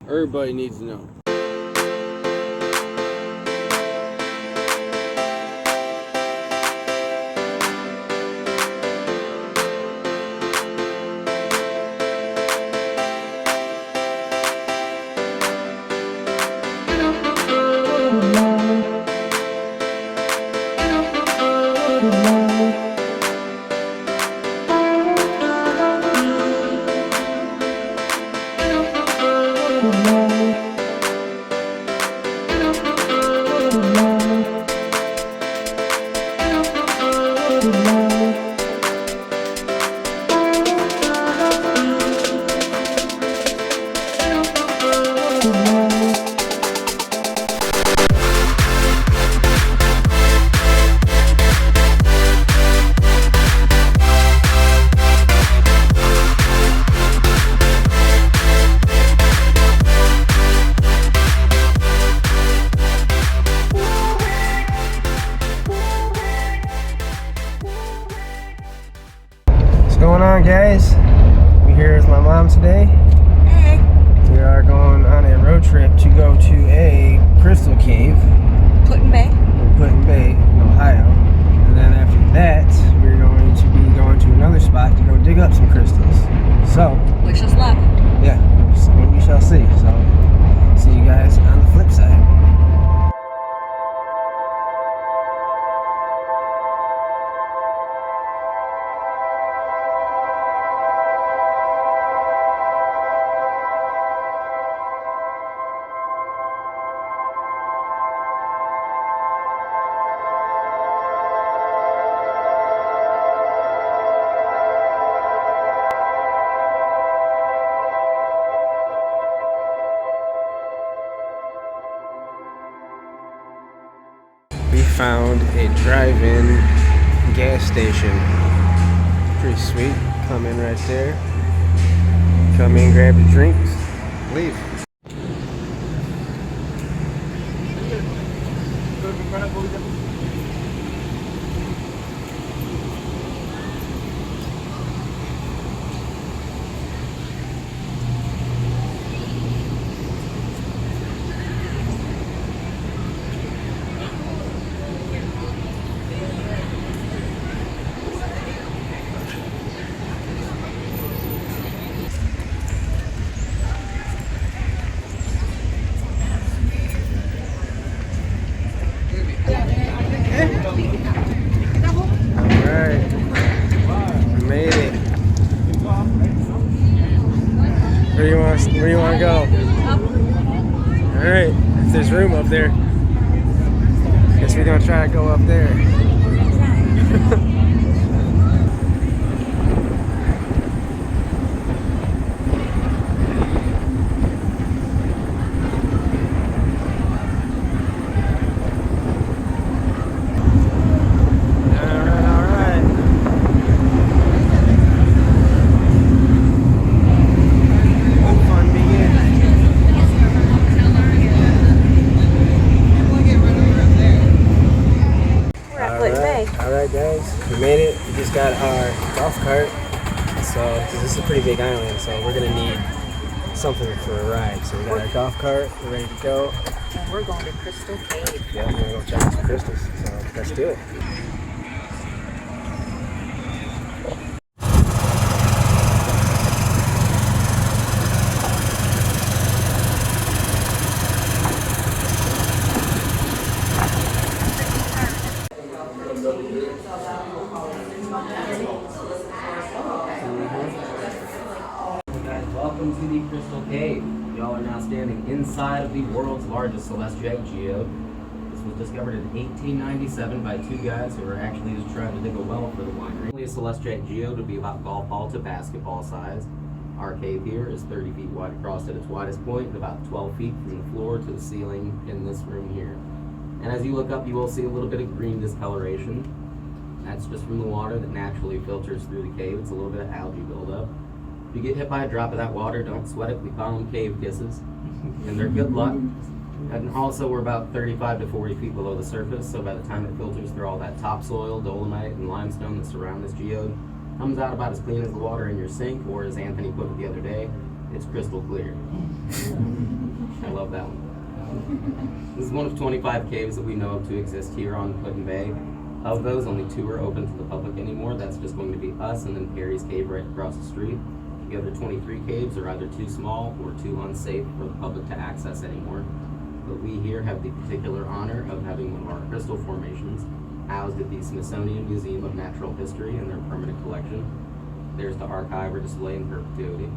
Everybody needs to know. What's going on, guys? We're here with my mom today. Hey. We are going on a road trip to go to a crystal cave Puttin Bay. in Puttin Bay, in Ohio. And then after that, we're going to be going to another spot to go dig up some crystals. So, Wish us luck. yeah, we shall see. So, see you guys on the flip side. We found a drive-in gas station. Pretty sweet. Come in right there. Come in, grab your drinks, leave. Alright, we made it. Where do you want to go? Alright, if there's room up there, guess we're gonna try to go up there. Alright guys, we made it. We just got our golf cart. So, cause this is a pretty big island, so we're gonna need something for a ride. So we got our golf cart, we're ready to go. And we're going to Crystal Cave. Yeah, we're gonna go check out some crystals. So let's do it. Welcome to the Crystal Cave. Y'all are now standing inside of the world's largest celestial geode. This was discovered in 1897 by two guys who were actually just trying to dig a well for the winery. A celestial geode would be about golf ball to basketball size. Our cave here is 30 feet wide across at its widest point and about 12 feet from the floor to the ceiling in this room here. And as you look up, you will see a little bit of green discoloration. That's just from the water that naturally filters through the cave. It's a little bit of algae buildup. If you get hit by a drop of that water, don't sweat it. We call them cave kisses, and they're good luck. And also, we're about 35 to 40 feet below the surface, so by the time it filters through all that topsoil, dolomite, and limestone that surround this geode, Comes out about as clean as the water in your sink, or as Anthony put it the other day, it's crystal clear. I love that one. This is one of 25 caves that we know of to exist here on Puttin Bay. Of those, only 2 are open to the public anymore. That's just going to be us and then Perry's Cave right across the street. The other 23 caves are either too small or too unsafe for the public to access anymore. But we here have the particular honor of having one of our crystal formations housed at the Smithsonian Museum of Natural History in their permanent collection. There's to archive or display in perpetuity.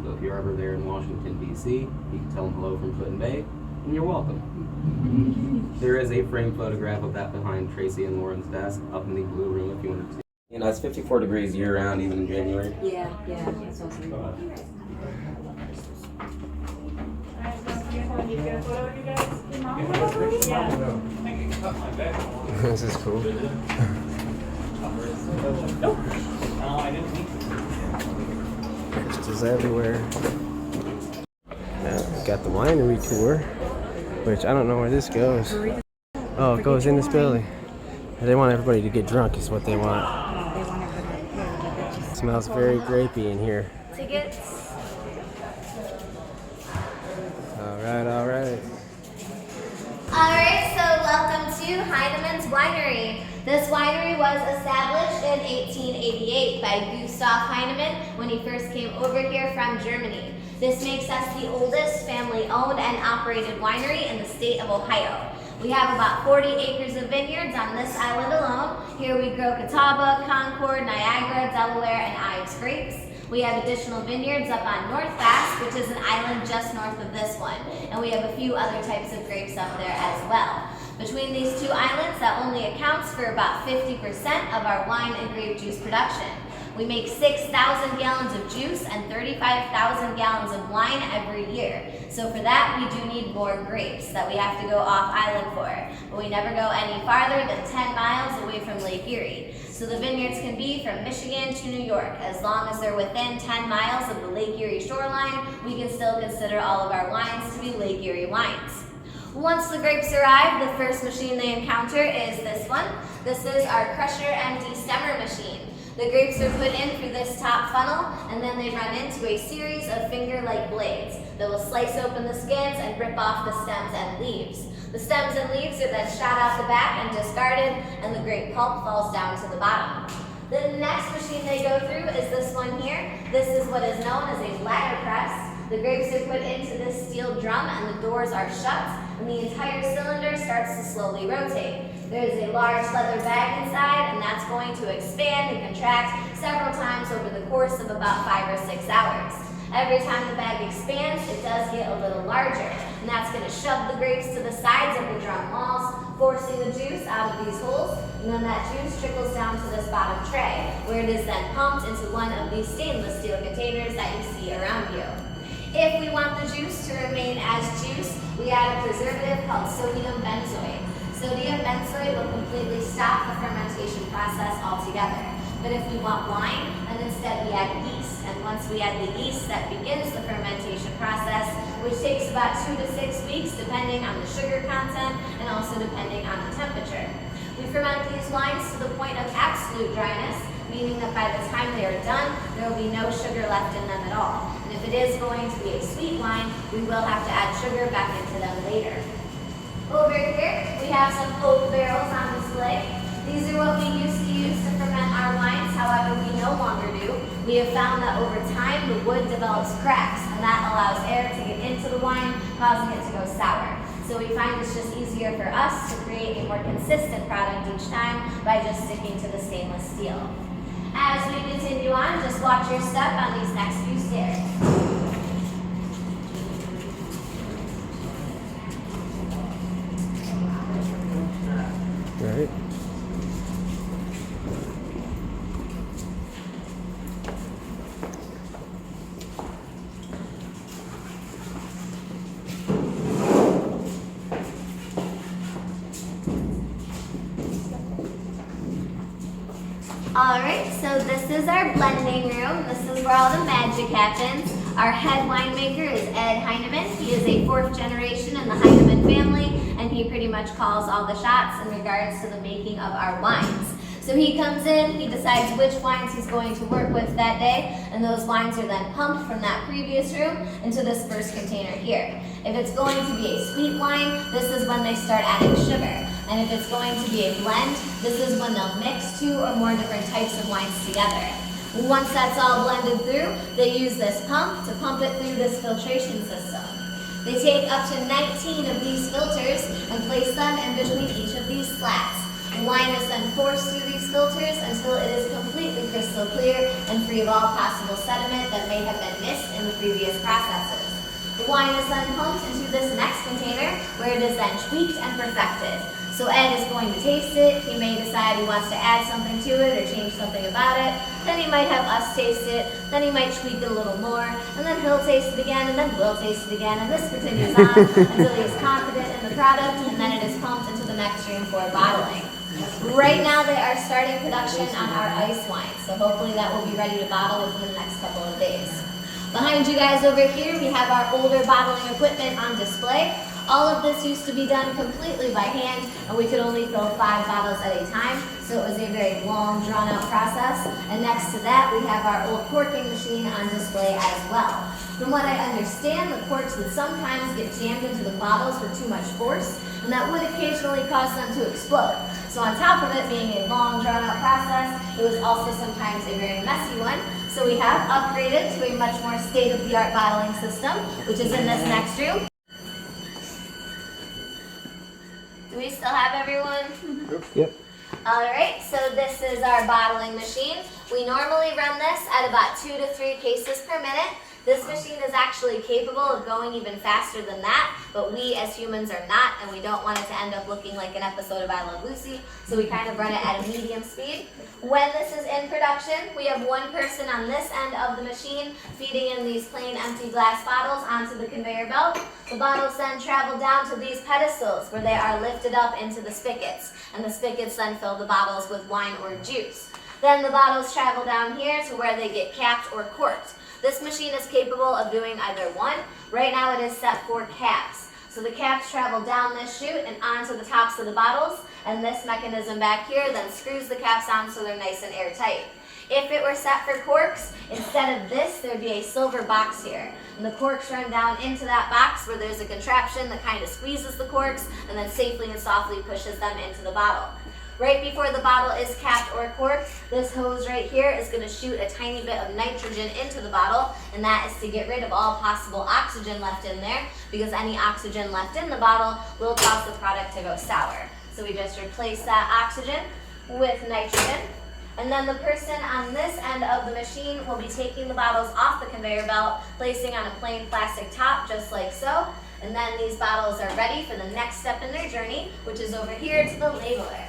So if you're ever there in Washington, D.C., you can tell them hello from Puttin Bay, and you're welcome. There is a framed photograph of that behind Tracy and Lauren's desk up in the blue room if you wanted to see. You know, it's 54 degrees year-round, even in January. Yeah, that's awesome. This is cool. Crystals everywhere. Yeah, we got the winery tour, which I don't know where this goes. Oh, it goes in this building. They want everybody to get drunk is what they want. It smells very grapey in here. Tickets. Alright, alright. Alright, so welcome to Heinzmans Winery. This winery was established in 1888 by Gustav Heinemann when he first came over here from Germany. This makes us the oldest family-owned and operated winery in the state of Ohio. We have about 40 acres of vineyards on this island alone. Here we grow Catawba, Concord, Niagara, Delaware, and Ives grapes. We have additional vineyards up on North Bass, which is an island just north of this one. And we have a few other types of grapes up there as well. Between these 2 islands, that only accounts for about 50% of our wine and grape juice production. We make 6,000 gallons of juice and 35,000 gallons of wine every year. So for that, we do need more grapes that we have to go off island for. But we never go any farther than 10 miles away from Lake Erie. So the vineyards can be from Michigan to New York. As long as they're within 10 miles of the Lake Erie shoreline, we can still consider all of our wines to be Lake Erie wines. Once the grapes arrive, the first machine they encounter is this one. This is our crusher and destemmer machine. The grapes are put in through this top funnel, and then they run into a series of finger-like blades that will slice open the skins and rip off the stems and leaves. The stems and leaves are then shot out the back and discarded, and the grape pulp falls down to the bottom. The next machine they go through is this one here. This is what is known as a ladder press. The grapes are put into this steel drum, and the doors are shut, and the entire cylinder starts to slowly rotate. There is a large leather bag inside, and that's going to expand and contract several times over the course of about 5 or 6 hours. Every time the bag expands, it does get a little larger, and that's going to shove the grapes to the sides of the drum walls, forcing the juice out of these holes, and then that juice trickles down to this bottom tray, where it is then pumped into one of these stainless steel containers that you see around you. If we want the juice to remain as juice, we add a preservative called sodium benzoate. Sodium benzoate will completely stop the fermentation process altogether. But if we want wine, then instead we add yeast. And once we add the yeast, that begins the fermentation process, which takes about 2 to 6 weeks, depending on the sugar content and also depending on the temperature. We ferment these wines to the point of absolute dryness, meaning that by the time they are done, there will be no sugar left in them at all. And if it is going to be a sweet wine, we will have to add sugar back into them later. Over here, we have some oak barrels on display. These are what we used to use to ferment our wines, however we no longer do. We have found that over time, the wood develops cracks, and that allows air to get into the wine, causing it to go sour. So we find it's just easier for us to create a more consistent product each time by just sticking to the stainless steel. As we continue on, just watch your step on these next few stairs. Right. Alright, so this is our blending room. This is where all the magic happens. Our head winemaker is Ed Heinemann. He is a 4th generation in the Heinemann family, and he pretty much calls all the shots in regards to the making of our wines. So So he comes in, he decides which wines he's going to work with that day, and those wines are then pumped from that previous room into this first container here. If it's going to be a sweet wine, this is when they start adding sugar. And if it's going to be a blend, this is when they'll mix 2 or more different types of wines together. Once that's all blended through, they use this pump to pump it through this filtration system. They take up to 19 of these filters and place them in between each of these slats. The wine is then forced through these filters until it is completely crystal clear and free of all possible sediment that may have been missed in the previous processes. The wine is then pumped into this next container where it is then tweaked and perfected. So Ed is going to taste it. He may decide he wants to add something to it or change something about it. Then he might have us taste it. Then he might tweak it a little more. And then he'll taste it again, and then we'll taste it again. And this continues on until he is confident in the product, and then it is pumped into the next room for bottling. Right now they are starting production on our ice wine, so hopefully that will be ready to bottle within the next couple of days. Behind you guys over here, we have our older bottling equipment on display. All of this used to be done completely by hand, and we could only fill 5 bottles at a time, so it was a very long, drawn-out process. And next to that, we have our old corking machine on display as well. From what I understand, the corks would sometimes get jammed into the bottles with too much force, and that would occasionally cause them to explode. So on top of it being a long, drawn-out process, it was also sometimes a very messy one. So we have upgraded to a much more state-of-the-art bottling system, which is in this next room. Do we still have everyone? Yep. All right, so this is our bottling machine. We normally run this at about 2 to 3 cases per minute. This machine is actually capable of going even faster than that, but we as humans are not, and we don't want it to end up looking like an episode of I Love Lucy, so we kind of run it at a medium speed. When this is in production, we have one person on this end of the machine feeding in these plain empty glass bottles onto the conveyor belt. The bottles then travel down to these pedestals where they are lifted up into the spigots, and the spigots then fill the bottles with wine or juice. Then the bottles travel down here to where they get capped or corked. This machine is capable of doing either one. Right now it is set for caps. So the caps travel down this chute and onto the tops of the bottles, and this mechanism back here then screws the caps on so they're nice and airtight. If it were set for corks, instead of this, there'd be a silver box here. And the corks run down into that box where there's a contraption that kind of squeezes the corks and then safely and softly pushes them into the bottle. Right before the bottle is capped or corked, this hose right here is going to shoot a tiny bit of nitrogen into the bottle, and that is to get rid of all possible oxygen left in there, because any oxygen left in the bottle will cause the product to go sour. So we just replace that oxygen with nitrogen. And then the person on this end of the machine will be taking the bottles off the conveyor belt, placing on a plain plastic top just like so. And then these bottles are ready for the next step in their journey, which is over here to the labeler.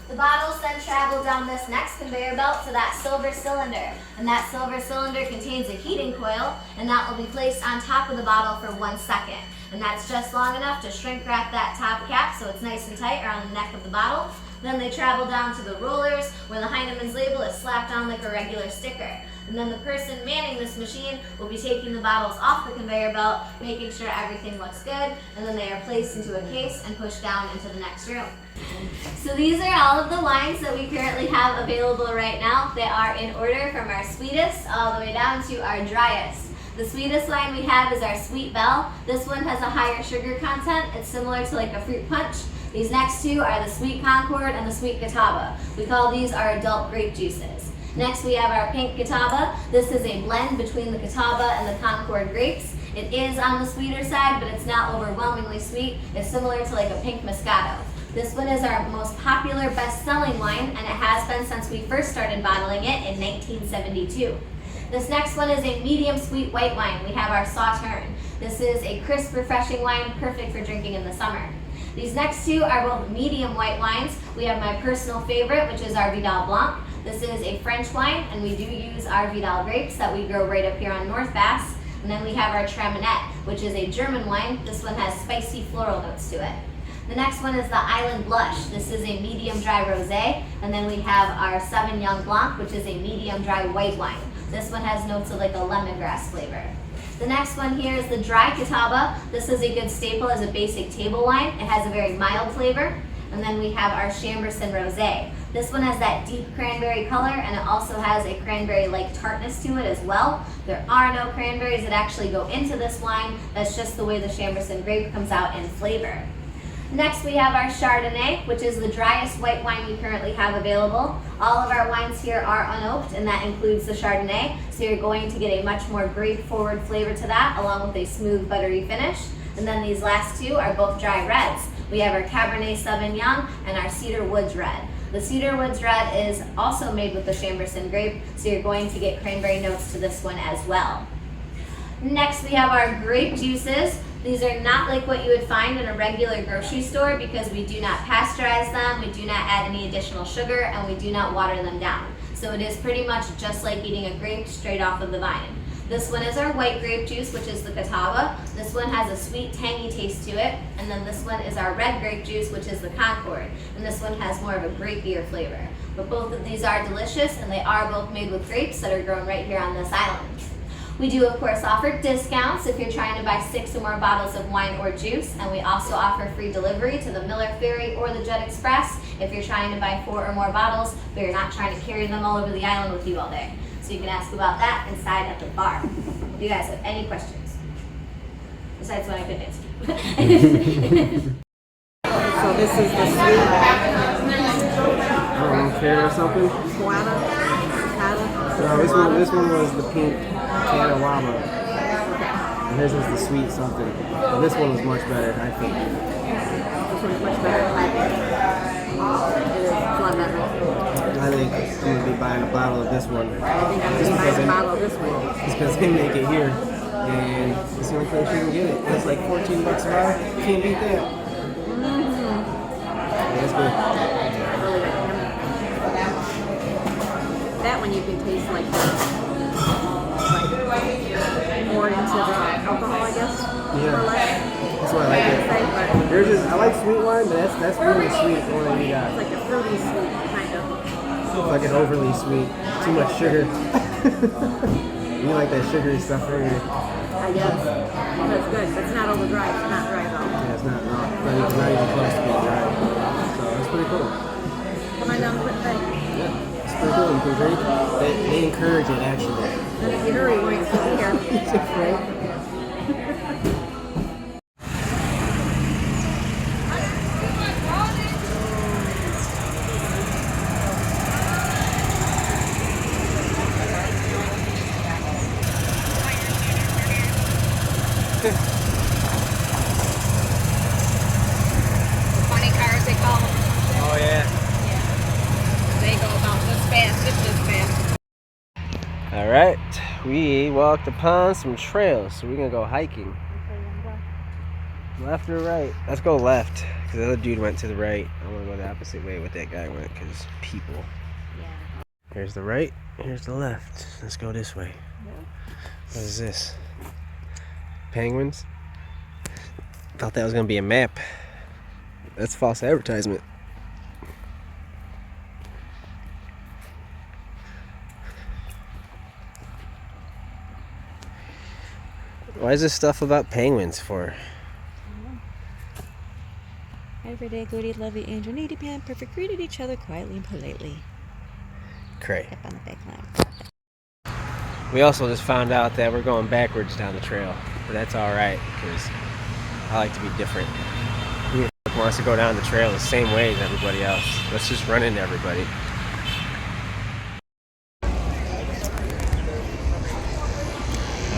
The bottles then travel down this next conveyor belt to that silver cylinder, and that silver cylinder contains a heating coil, and that will be placed on top of the bottle for 1 second. And that's just long enough to shrink wrap that top cap so it's nice and tight around the neck of the bottle. Then they travel down to the rollers where the Heinzmans label is slapped on like a regular sticker. And then the person manning this machine will be taking the bottles off the conveyor belt, making sure everything looks good, and then they are placed into a case and pushed down into the next room. So these are all of the wines that we currently have available right now. They are in order from our sweetest all the way down to our driest. The sweetest wine we have is our Sweet Belle. This one has a higher sugar content. It's similar to like a fruit punch. These next two are the Sweet Concord and the Sweet Catawba. We call these our adult grape juices. Next we have our Pink Catawba. This is a blend between the Catawba and the Concord grapes. It is on the sweeter side, but it's not overwhelmingly sweet. It's similar to like a pink Moscato. This one is our most popular best-selling wine, and it has been since we first started bottling it in 1972. This next one is a medium sweet white wine. We have our Sauterne. This is a crisp, refreshing wine, perfect for drinking in the summer. These next two are both medium white wines. We have my personal favorite, which is our Vidal Blanc. This is a French wine, and we do use our Vidal grapes that we grow right up here on North Bass. And then we have our Traminette, which is a German wine. This one has spicy floral notes to it. The next one is the Island Blush. This is a medium dry rosé. And then we have our Sauvignon Blanc, which is a medium dry white wine. This one has notes of like a lemongrass flavor. The next one here is the Dry Catawba. This is a good staple as a basic table wine. It has a very mild flavor. And then we have our Chamberson Rosé. This one has that deep cranberry color, and it also has a cranberry-like tartness to it as well. There are no cranberries that actually go into this wine. That's just the way the Chamberson grape comes out in flavor. Next, we have our Chardonnay, which is the driest white wine we currently have available. All of our wines here are unoaked, and that includes the Chardonnay. So you're going to get a much more grape-forward flavor to that, along with a smooth, buttery finish. And then these last two are both dry reds. We have our Cabernet Sauvignon and our Cedar Woods Red. The Cedar Woods Red is also made with the Chamberson grape, so you're going to get cranberry notes to this one as well. Next, we have our grape juices. These are not like what you would find in a regular grocery store because we do not pasteurize them, we do not add any additional sugar, and we do not water them down. So it is pretty much just like eating a grape straight off of the vine. This one is our white grape juice, which is the Catawba. This one has a sweet, tangy taste to it. And then this one is our red grape juice, which is the Concord. And this one has more of a grapier flavor. But both of these are delicious, and they are both made with grapes that are grown right here on this island. We do, of course, offer discounts if you're trying to buy 6 or more bottles of wine or juice. And we also offer free delivery to the Miller Ferry or the Jet Express if you're trying to buy 4 or more bottles, but you're not trying to carry them all over the island with you all day. So you can ask about that inside at the bar. If you guys have any questions, besides what I couldn't answer. So this is the sweet I don't care or something. guava, cata. No, this one was the pink Catawba. And his was the sweet something. But this one was much better, I think. This one's much better. It is a lot better. I think I'm gonna be buying a bottle of this one. I think I'm going to buy a bottle of this one. It's because they make it here, and it's the only place you can get it. It's like $14 a bottle. Can't beat that. Yeah, that's good. Really good. That one you can taste like more into the alcohol, I guess. Yeah. Or less. That's why I like it. There's just, I like sweet wine, but that's really sweet. The one that you got. It's like a fruity sweet kind of. Like an overly sweet, too much sugar. You like that sugary stuff right here. I guess. That's good. It's not over dry. It's not dry though. Yeah, it's not even close to being dry. So it's pretty cool. Come on down to Puttin. Yeah, it's pretty cool. You can drink. They encourage it actually. And if you hurry, you won't still be here. Right? Funny cars, they call them. Oh yeah. They go about this fast, just this fast. All right, we walked upon some trails, so we're gonna go hiking. Left or right? Let's go left, because the other dude went to the right. I want to go the opposite way what that guy went, because people. Yeah. Here's the right, here's the left. Let's go this way. What is this? Penguins? Thought that was gonna be a map. That's false advertisement. Why is this stuff about penguins for? Everyday goody, lovely angel, needy pan, perfect, greeted each other quietly and politely. Cray. Up on the back line. We also just found out that we're going backwards down the trail, but that's all right because I like to be different. Who wants to go down the trail the same way as everybody else? Let's just run into everybody.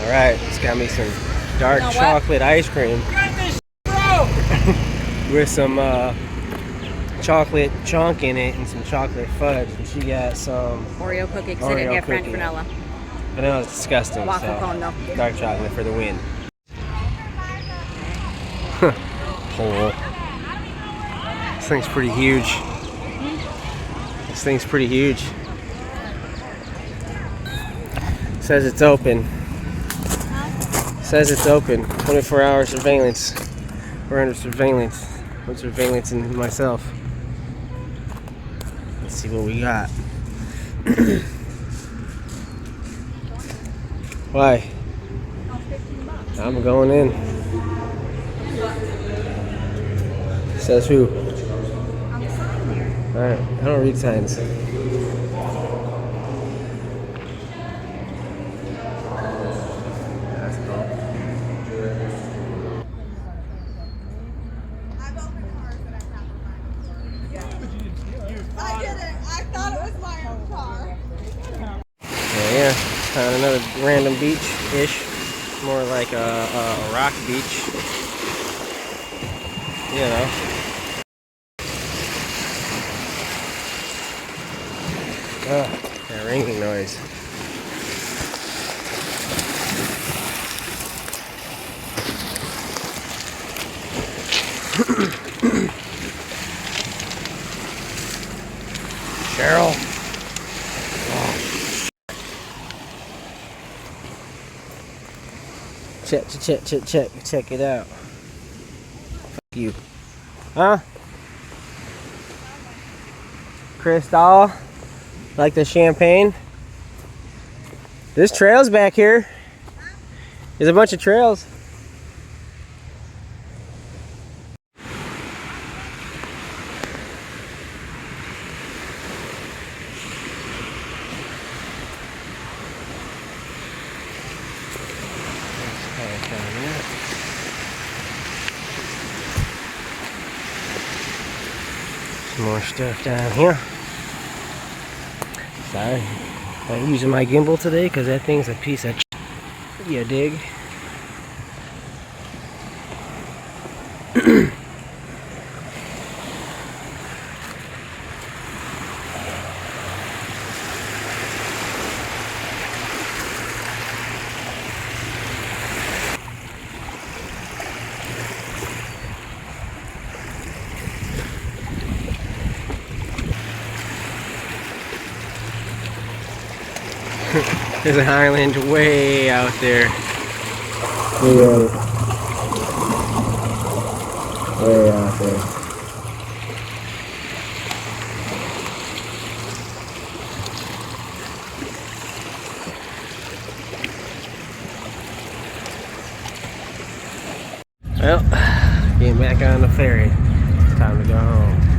All right, it's got me some dark chocolate ice cream with some chocolate chunk in it and some chocolate fudge, and she got some Oreo cookie, because Oreo I didn't have French cookie. vanilla. vanilla. It's disgusting. Waffle so cone, no. dark chocolate for the win. Hole. This thing's pretty huge. This thing's pretty huge. Says it's open. Says it's open. 24-hour surveillance. We're under surveillance. I'm surveillancing myself. Let's see what we got. Why? I'm going in. Says who? Alright, I don't read signs. That's cool. I've opened cars that I've not before. I didn't. I thought it was my own car. Yeah, found another random beach-ish. More like a rock beach. You know. Ugh, that ringing noise. Cheryl. Check it out. Fuck you. Huh? Crystal? Like the champagne? There's trails back here. There's a bunch of trails. Some more stuff down here. Sorry, I'm using my gimbal today because that thing's a piece of you dig? There's an island way out there. Way out there. Well, getting back on the ferry. Time to go home.